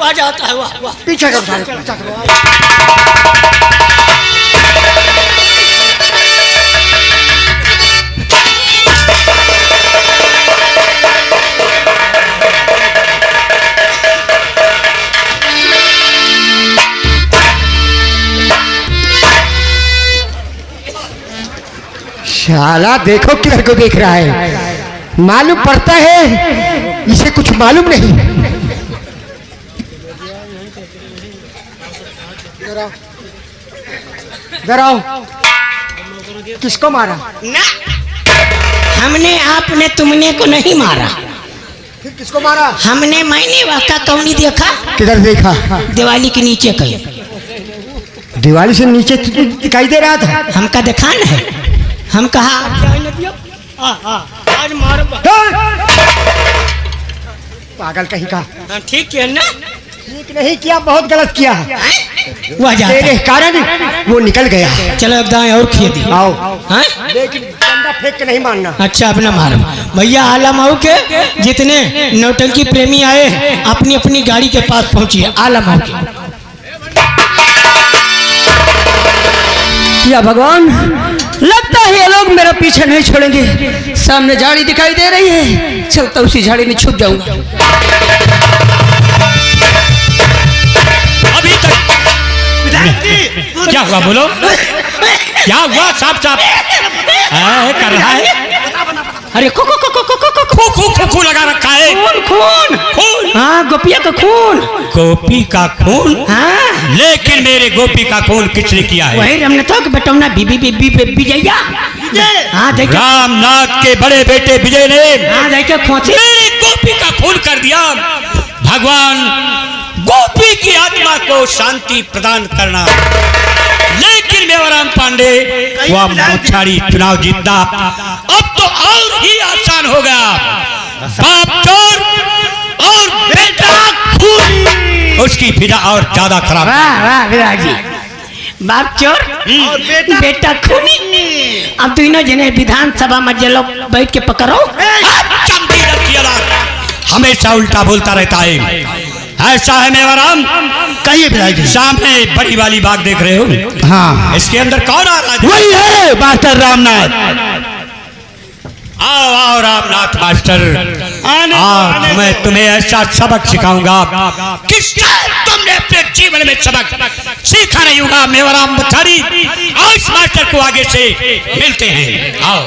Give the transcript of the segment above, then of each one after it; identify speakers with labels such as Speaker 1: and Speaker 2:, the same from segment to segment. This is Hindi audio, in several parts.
Speaker 1: वाह जाता है, वाह वाह।
Speaker 2: पीछे करो सारे, पीछे करो। शाला देखो किधर को देख रहा है, मालूम पड़ता है इसे कुछ मालूम नहीं। इधर आओ। किसको मारा?
Speaker 1: ना, हमने आपने तुमने को नहीं मारा।
Speaker 2: फिर किसको मारा?
Speaker 1: हमने मैंने वाका कौनी देखा।
Speaker 2: किधर देखा?
Speaker 1: दिवाली के नीचे कहीं।
Speaker 2: दिवाली से नीचे दिखाई दे रहा था।
Speaker 1: हमका देखा न है, हम कहा आज मारो।
Speaker 2: पागल कहीं का।
Speaker 1: ठीक है ना?
Speaker 2: ठीक नहीं किया, बहुत गलत किया।
Speaker 1: वह
Speaker 2: तेरे कारण वो निकल गया।
Speaker 1: चलो एक दाएं और खिए दी।
Speaker 2: आओ।
Speaker 1: हाँ?
Speaker 2: लेकिन डंडा फेंक के नहीं मारना।
Speaker 1: अच्छा अपना मारो भैया। आलम आओ के जितने नौटंकी प्रेमी आए अपनी अपनी गाड़ी के पास पहुंचिए। आलम आओ के।
Speaker 3: या भगवान, लगता है ये लोग मेरा पीछे नहीं छोड़ेंगे। सामने झाड़ी दिखाई दे रही है, चलता उसी झाड़ी में छुप जाऊंगा।
Speaker 4: अभी तक क्या हुआ? बोलो क्या हुआ? साफ साफ कर रहा है।
Speaker 1: अरे खो खो खो खो खो खो
Speaker 4: खू खू खू खू लगा रखा है।
Speaker 1: खून खून
Speaker 4: खून?
Speaker 1: हाँ, गोपिया का खून।
Speaker 4: गोपी का खून?
Speaker 1: हाँ,
Speaker 4: लेकिन मेरे गोपी का खून किसने किया है?
Speaker 1: वही रमने तो बटौना बीबी बीबी विजया। हाँ देखो,
Speaker 4: रामनाथ के बड़े बेटे विजय ने
Speaker 1: हाँ देखो खोची
Speaker 4: मेरी गोपी का खून कर दिया। भगवान, गोपी की आत्मा को शांति प्रदान करना। लेकिन मेवाराम पांडे वह मोछारी चुनाव जीतना अब तो और ही आसान हो गया। बाप चोर और बेटा खून, उसकी फिजा और ज्यादा खराब।
Speaker 1: वाह वाह विराट जी। बाप चोर और बेटा खूनी। अब दोनों जने विधानसभा में जे लोग बैठ के पकड़ो।
Speaker 4: हमेशा उल्टा बोलता रहता है। ऐसा है मेवाराम।
Speaker 2: कहिए विधायक जी।
Speaker 4: सामने बड़ी वाली बाग देख रहे हो?
Speaker 2: हाँ।
Speaker 4: इसके अंदर कौन आ रहा है?
Speaker 2: वही है मास्टर रामनाथ।
Speaker 4: आओ आओ रामनाथ मास्टर, आज मैं तुम्हें ऐसा सबक सिखाऊंगा कि शायद तुमने अपने जीवन में सबक सीखा नहीं होगा। मेवाराम मोछारी, आओ इस मास्टर को आगे से मिलते हैं। आओ।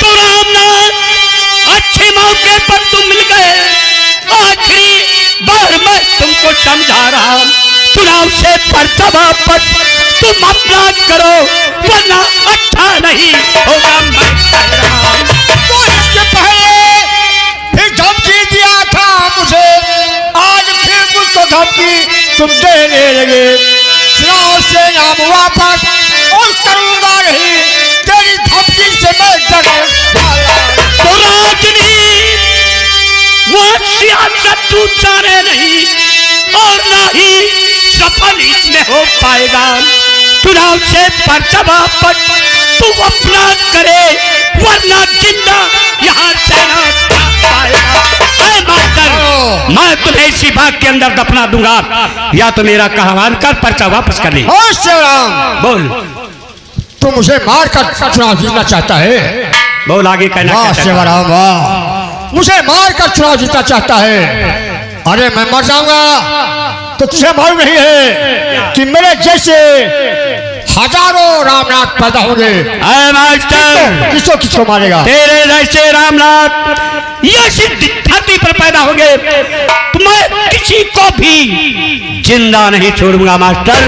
Speaker 4: तो रामनाथ, अच्छे मौके पर तुम मिल गए। आखिरी बार मैं तुमको समझा रहा हूं, चुनाव से पर्चा वापस तुम अपना करो, वरना अच्छा नहीं होगा। मैं कह रहा हूं।
Speaker 5: तो इसके पहले फिर धमकी दिया था मुझे, आज फिर मुझको धमकी तुम देने लगे। चुनाव से नाम वापस और करूंगा नहीं, तेरी धमकी से मैं डरने वाला।
Speaker 4: तो राजनीति वह सियासत तू जाने नहीं और ना ही सफल इसमें हो पाएगा। चुनाव से पर्चा वापस तू अपना करे, वरना जिंदा यहाँ से ना जा पाएगा। मास्टर, मैं तुम्हें इसी बाग के अंदर दफना दूंगा, या तो मेरा कहा मानकर पर्चा वापस कर ले।
Speaker 5: हाँ शिवराम,
Speaker 4: बोल।
Speaker 5: तू मुझे मार कर चुनाव जीतना चाहता है?
Speaker 4: बोल आगे कहना
Speaker 5: वाह
Speaker 4: क्या चाहता है?
Speaker 5: शिवराम वाह, मुझे मार कर चुनाव जीतना चाहता है। अरे मैं मर जाऊंगा तो तुझे मालूम नहीं है कि मेरे जैसे हजारों रामनाथ पैदा होंगे।
Speaker 4: मास्टर,
Speaker 5: किसको किसको मारेगा?
Speaker 4: तेरे जैसे रामनाथ यह सिद्ध धरती पर पैदा होंगे, तो मैं किसी को भी जिंदा नहीं छोड़ूंगा। मास्टर,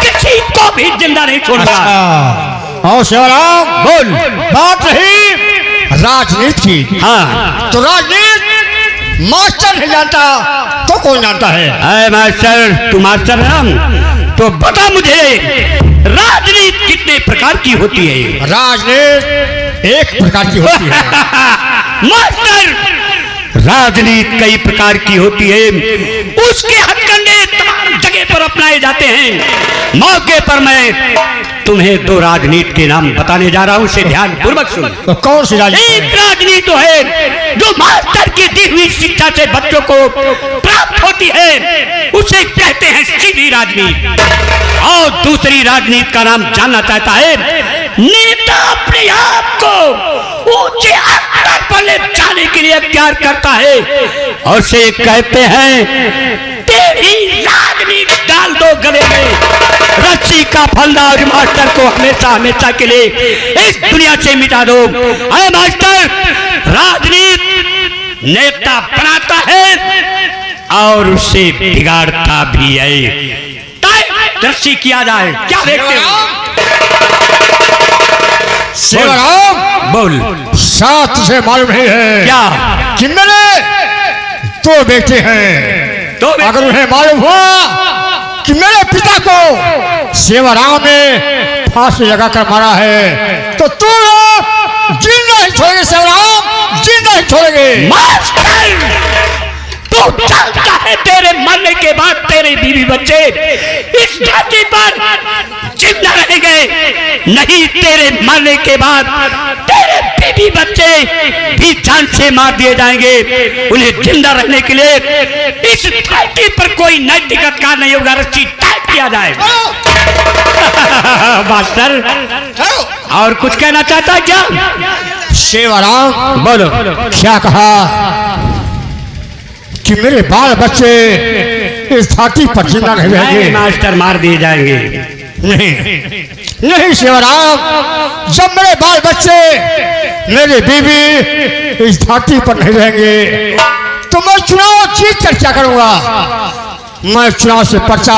Speaker 4: किसी को भी जिंदा नहीं छोड़ूंगा।
Speaker 5: और शिवराम,
Speaker 4: बोल।
Speaker 5: बात रही राजनीति की।
Speaker 4: हाँ,
Speaker 5: तो राजनीति मास्टर नहीं जानता तो कौन जानता है?
Speaker 4: अरे मास्टर, तू मास्टर है ना, तो बता मुझे राजनीति कितने प्रकार की होती है?
Speaker 5: राजनीति एक प्रकार की होती है।
Speaker 4: मास्टर, राजनीति कई प्रकार की होती है। उसके हथकंडे तमाम जगह पर अपनाए जाते हैं। मौके पर मैं तुम्हें दो राजनीति के नाम बताने जा रहा हूं, उसे ध्यान पूर्वक सुन।
Speaker 5: तो कौन सी राजनीति?
Speaker 4: एक राजनीति तो है जो मास्टर की दी हुई शिक्षा से बच्चों को प्राप्त होती है, उसे कहते हैं सीधी राजनीति। और दूसरी राजनीति का नाम जानना चाहता है, नेता अपने आप को ऊंचे स्तर पर ले जाने के लिए अख्तियार करता है, और उसे कहते हैं तेरी राजनीति डाल दो गले में रस्सी का फंदा और मास्टर को हमेशा हमेशा के लिए इस दुनिया से मिटा दो। अरे मास्टर, राजनीति नेता बनाता है और उसे बिगाड़ता भी है। रस्सी किया जाए, क्या देखते हो?
Speaker 5: सेवाराम,
Speaker 4: बोल।
Speaker 5: साथ से मालूम नहीं है
Speaker 4: क्या
Speaker 5: कि मेरे दो बेटे हैं।
Speaker 4: दो बेटे?
Speaker 5: अगर उन्हें मालूम हुआ कि मेरे पिता को सेवाराम ने फांसी लगाकर मारा है तो तुम लोग जिंदा ही छोड़ेंगे। सेवाराम जिंदा ही छोड़ेंगे।
Speaker 4: मास्टर, तू जानता है तेरे मरने के बाद तेरे बीवी बच्चे इस धरती पर जिंदा रहेंगे? नहीं, तेरे मरने के बाद तेरे बीवी बच्चे भी जान से मार दिए जाएंगे। उन्हें जिंदा रहने के लिए इस धरती पर कोई नैतिक अधिकार नहीं होगा। रस्सी टाइट किया जाए। मास्टर, और कुछ कहना चाहता है क्या?
Speaker 5: सेवाराम,
Speaker 4: बोलो।
Speaker 5: क्या कहा कि मेरे बाल बच्चे इस धरती पर जिंदा नहीं
Speaker 4: नहीं
Speaker 5: रहेंगे?
Speaker 4: मास्टर, मार दिए जाएंगे।
Speaker 5: नहीं सेवाराम, जब मेरे बाल बच्चे मेरे बीवी इस धरती पर नहीं रहेंगे तो मैं चुनाव जीत कर क्या करूंगा? मैं चुनाव से पर्चा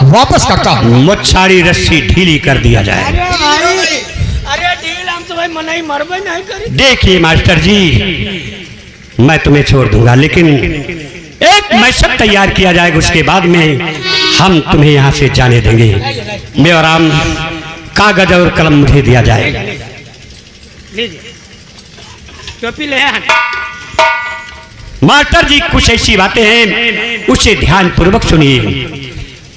Speaker 5: वापस करता हूँ।
Speaker 4: मुच्छाड़ी रस्सी ढीली कर दिया जाए।
Speaker 1: अरे ढील, हम तो भाई मनाई मरबे नहीं करी।
Speaker 4: देखिए मास्टर जी, मैं तुम्हें छोड़ दूंगा, लेकिन एक मैशअप तैयार किया जाएगा, उसके बाद में हम तुम्हें यहाँ से जाने देंगे। मेवाराम, कागज और कलम मुझे दिया जाएगा।
Speaker 1: टोपी ले आ।
Speaker 4: मास्टर जी, कुछ ऐसी बातें हैं, उसे ध्यान पूर्वक सुनिए।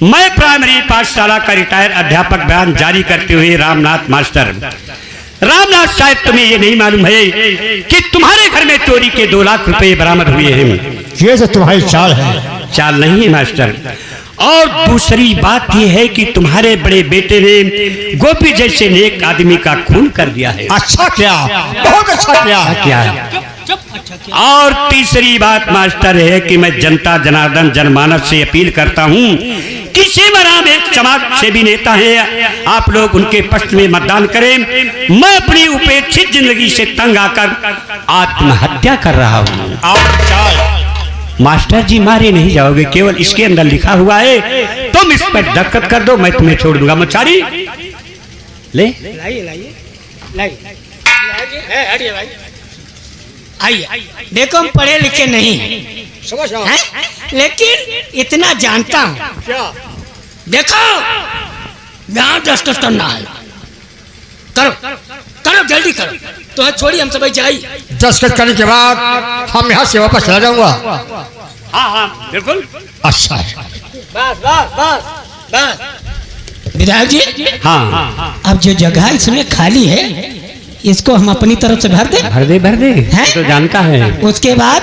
Speaker 4: मैं प्राइमरी पाठशाला का रिटायर अध्यापक बयान जारी करते हुए रामनाथ मास्टर। रामनाथ, शायद तुम्हें ये नहीं मालूम है कि तुम्हारे घर में चोरी के 2 लाख रुपए बरामद हुए हैं।
Speaker 5: ये तो तुम्हारी चाल है।
Speaker 4: चाल नहीं है मास्टर। और दूसरी बात यह है कि तुम्हारे बड़े बेटे ने गोपी जैसे नेक आदमी का खून कर दिया है।
Speaker 5: अच्छा क्या? बहुत अच्छा क्या?
Speaker 4: क्या है? और तीसरी बात मास्टर है कि मैं जनता जनार्दन जनमानस से अपील करता हूँ कि सेवाराम एक समाज सेवी नेता है, आप लोग उनके पक्ष में मतदान करें। मैं अपनी उपेक्षित जिंदगी से तंग आकर आत्महत्या कर रहा हूँ। मास्टर जी, मारे नहीं जाओगे, केवल इसके अंदर लिखा हुआ है, तुम इस पर दस्तखत कर दो, मैं तुम्हें छोड़ दूंगा। मुच्छाड़ी ले,
Speaker 1: आइए, देखो हम पढ़े लिखे नहीं हैं, लेकिन इतना जानता हूँ। देखो, यहाँ दस्तखत करना है, करो करो, जल्दी करो। तो छोड़ी, हम सब जाइए।
Speaker 5: दस्तखत करने के बाद हम यहाँ से वापस चला जाऊंगा।
Speaker 4: हाँ हाँ बिल्कुल।
Speaker 5: अच्छा,
Speaker 1: बस बस बस बस। विधायक जी,
Speaker 4: हाँ,
Speaker 1: अब जो जगह इसमें खाली है, इसको हम अपनी तरफ से भर दे।
Speaker 4: भर दे
Speaker 1: हैं?
Speaker 4: तो जानता है।
Speaker 1: उसके बाद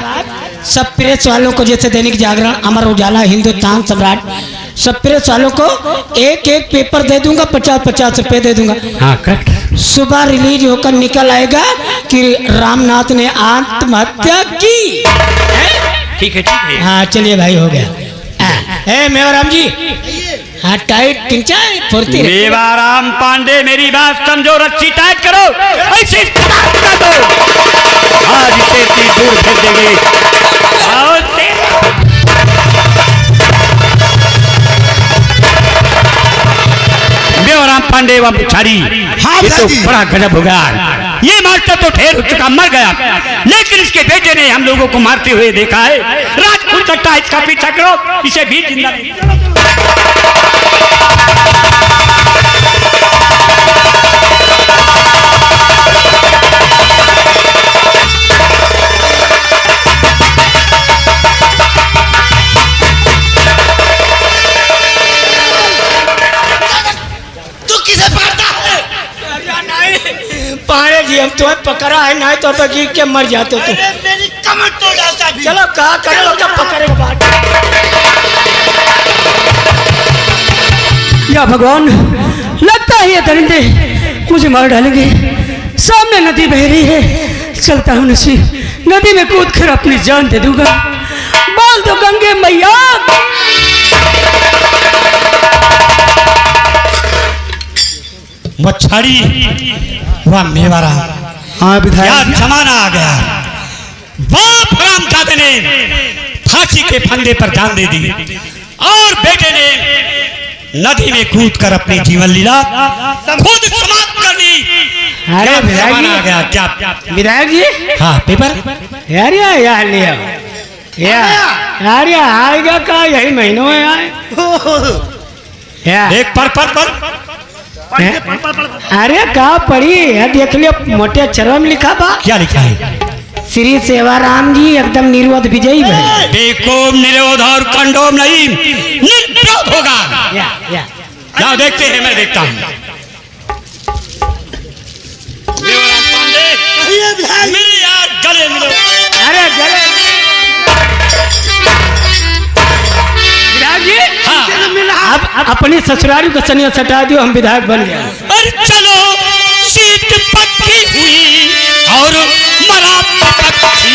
Speaker 1: सब प्रेस वालों को, जैसे दैनिक जागरण, अमर उजाला, हिंदुस्तान, सम्राट, सब प्रेस वालों को एक एक पेपर दे दूंगा, 50-50 रुपए दे दूंगा।
Speaker 4: हाँ करेक्ट।
Speaker 1: सुबह रिलीज होकर निकल आएगा कि रामनाथ ने आत्महत्या की।
Speaker 4: ठीक है, ठीक है।
Speaker 1: हाँ चलिए भाई, हो गया। मेवाराम जी, हाँ टाइट खींचा, फुर्ती रखिए।
Speaker 4: मेवाराम पांडे, मेरी बात समझो, रस्सी टाइट करो, ऐसे टाइट कर दो। आज इसे इतनी दूर भेज देंगे। मेवाराम पांडे व मुच्छाड़ी, ये तो बड़ा गजब हो गया। ये मास्टर तो ढेर हो चुका, मर गया, लेकिन इसके बेटे ने हम लोगों को मारते हुए देखा है। राज खुल सकता है, इसका पीछा करो, इसे भी जिंदा।
Speaker 1: तू किसे मारता पकड़ा है, नहीं तो बगी के मर जाते तो।
Speaker 4: मेरी कमर तोड़ डालता भी।
Speaker 1: चलो कहा करे लोग क्या पकड़ेगा बात।
Speaker 3: या भगवान, लगता है ये दरिंदे मुझे मार डालेंगे। सामने नदी बह रही है, चलता हूँ नदी में कूद कर अपनी जान दे दूंगा। बोल दो गंगे मैया।
Speaker 4: मच्छाड़ी वह मेवारा,
Speaker 2: हाँ
Speaker 4: क्या
Speaker 2: विधायक
Speaker 4: जमाना आ गया। बाप हरामजादे ने फांसी के फंदे पर जान दे दी और बेटे ने नदी में कूद कर अपनी जीवन लीला खुद समाप्त कर दी।
Speaker 1: अरे
Speaker 4: क्या
Speaker 1: विधायक
Speaker 4: जमाना आ
Speaker 1: जी,
Speaker 4: गया। क्या
Speaker 1: विधायक जी,
Speaker 4: हाँ पेपर
Speaker 1: यार यार लिया यार आएगा का यही महीनों में आए यार।
Speaker 4: एक पर
Speaker 1: अरे का पढ़ी है, देख लियो मोटे अक्षरों में लिखा बा।
Speaker 4: क्या लिखा है?
Speaker 1: श्री सेवाराम जी एकदम निर्वध विजयी भय।
Speaker 4: बेकोम निरोध और कंडोम नहीं, निर्विरोध होगा।
Speaker 1: या
Speaker 4: जाओ देखते हैं, मैं देखता हूँ। मेवाराम पांडे, मेरे यार गले मिलो।
Speaker 1: अरे गले विधायक जी,
Speaker 4: हाँ।
Speaker 1: अब अपनी ससुराली को सनिया सटा दियो, हम विधायक बन गए।
Speaker 4: अरे चलो सीट पक्की हुई और मरा पक्षी।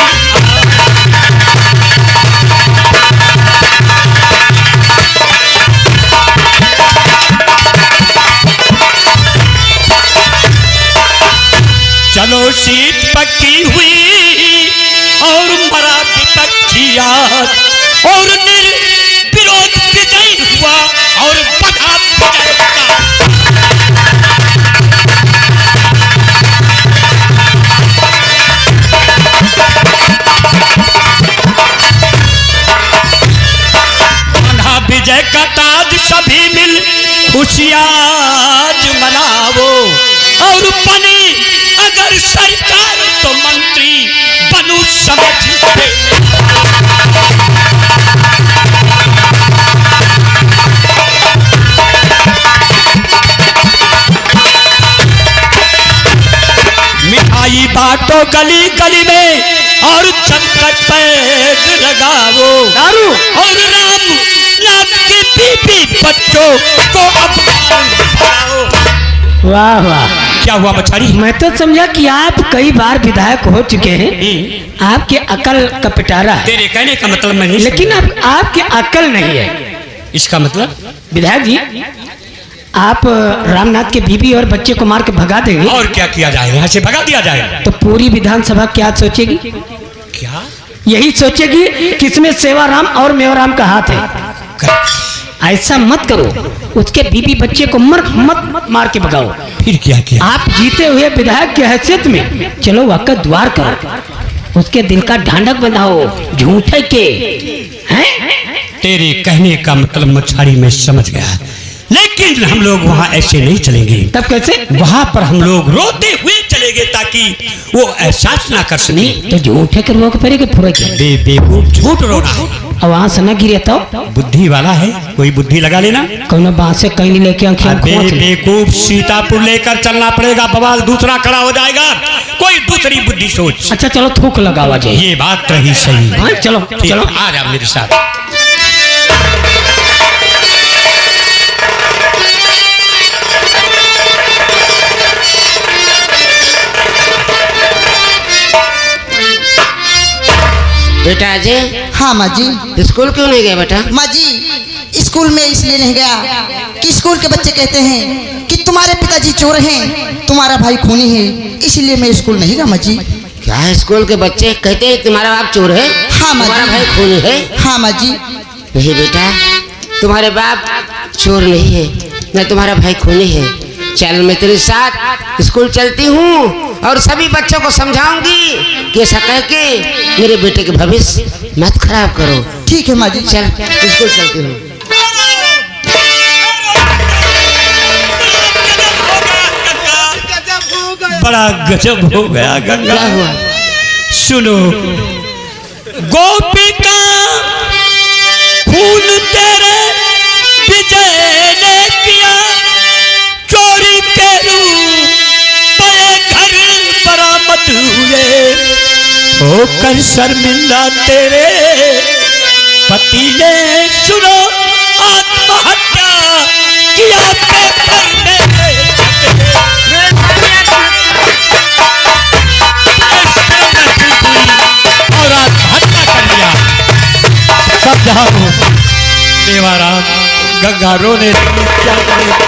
Speaker 4: चलो सीट पक्की हुई और मरा विपक्षिया और निर्विरोध विजयी हुआ और बढ़ा विजय का। विजय का ताज सभी मिल खुशियाज मनाओ और बनी अगर सरकार तो मंत्री बनू समझ के। मिठाई बांटो गली गली में और चक्कर पैर लगाओ
Speaker 1: दारू
Speaker 4: और राम नाथ की बीबी बच्चों को अफगान बनाओ।
Speaker 1: वाह वाह।
Speaker 4: क्या हुआ मछाड़ी?
Speaker 1: मैं तो समझा कि आप कई बार विधायक हो चुके हैं, आपके अकल का पिटारा है,
Speaker 4: तेरे कहने का मतलब मैं नहीं
Speaker 1: लेकिन अब आपके अकल नहीं है।
Speaker 4: इसका मतलब
Speaker 1: विधायक जी, आप रामनाथ के बीबी और बच्चे को मार के भगा देंगे
Speaker 4: और क्या किया जाए? यहाँ से भगा दिया जाए
Speaker 1: तो पूरी विधानसभा क्या सोचेगी?
Speaker 4: क्या?
Speaker 1: यही सोचेगी कि इसमें सेवाराम और मेवाराम का हाथ है। ऐसा मत करो, उसके बीबी बच्चे को मत मार के भगाओ।
Speaker 4: फिर क्या किया?
Speaker 1: आप जीते हुए विधायक की हैसियत में चलो वाका द्वार करो, उसके दिल का ढांढक बनाओ झूठे के हैं।
Speaker 4: तेरे कहने का मतलब मछाड़ी में समझ गया, लेकिन हम लोग वहाँ ऐसे नहीं चलेंगे।
Speaker 1: तब कैसे?
Speaker 4: वहाँ पर हम लोग रोते हुए चलेंगे ताकि वो एहसास ना कर सके।
Speaker 1: तो झूठे के रोक पड़ेगा पूरा
Speaker 4: बेवकूफ झूठ रो रहा है।
Speaker 1: और वहाँ से न गिरे तो
Speaker 4: बुद्धि वाला है, कोई बुद्धि लगा लेना।
Speaker 1: कौन बात से कहीं लेके
Speaker 4: बेवकूफ सीतापुर लेकर चलना पड़ेगा, बवाल दूसरा खड़ा हो जाएगा। कोई दूसरी बुद्धि सोच।
Speaker 1: अच्छा चलो थूक लगावा जाए।
Speaker 4: ये बात रही सही।
Speaker 1: हाँ, चलो
Speaker 4: ठीक,
Speaker 1: चलो
Speaker 4: आ जा मेरे साथ।
Speaker 6: बेटा अजय,
Speaker 7: हाँ माँ जी।
Speaker 6: स्कूल क्यों नहीं गया बेटा?
Speaker 7: माँ जी, स्कूल में इसलिए नहीं गया कि स्कूल के बच्चे कहते हैं कि तुम्हारे पिताजी चोर हैं, तुम्हारा भाई खूनी है, इसलिए मैं स्कूल नहीं गया माँ जी।
Speaker 6: क्या है, स्कूल के बच्चे कहते हैं तुम्हारा बाप चोर है?
Speaker 7: हाँ माँ
Speaker 6: तुम्हारा
Speaker 7: जी।
Speaker 6: भाई खूनी है?
Speaker 7: हाँ माँ जी।
Speaker 6: नहीं बेटा, तुम्हारे बाप चोर नहीं है, मैं तुम्हारा भाई खूनी है। चल मैं तेरे साथ स्कूल चलती हूँ और सभी बच्चों को समझाऊंगी कि ऐसा कह के मेरे बेटे के भविष्य मत खराब करो।
Speaker 7: ठीक है माँ जी।
Speaker 6: चल स्कूल चलती हूँ।
Speaker 4: बड़ा गजब हो गया गंगा।
Speaker 6: क्या हुआ?
Speaker 4: सुनो, गोपिका खून तेरे विजय ने किया, चोरी के रूप पे घर बरामद होकर शर्मिंदा तेरे पति ने सुनो आत्महत्या किया पेपर में और आत्महत्या कर लिया। सब जहां हो देवाराम गंगा रोने क्या करे।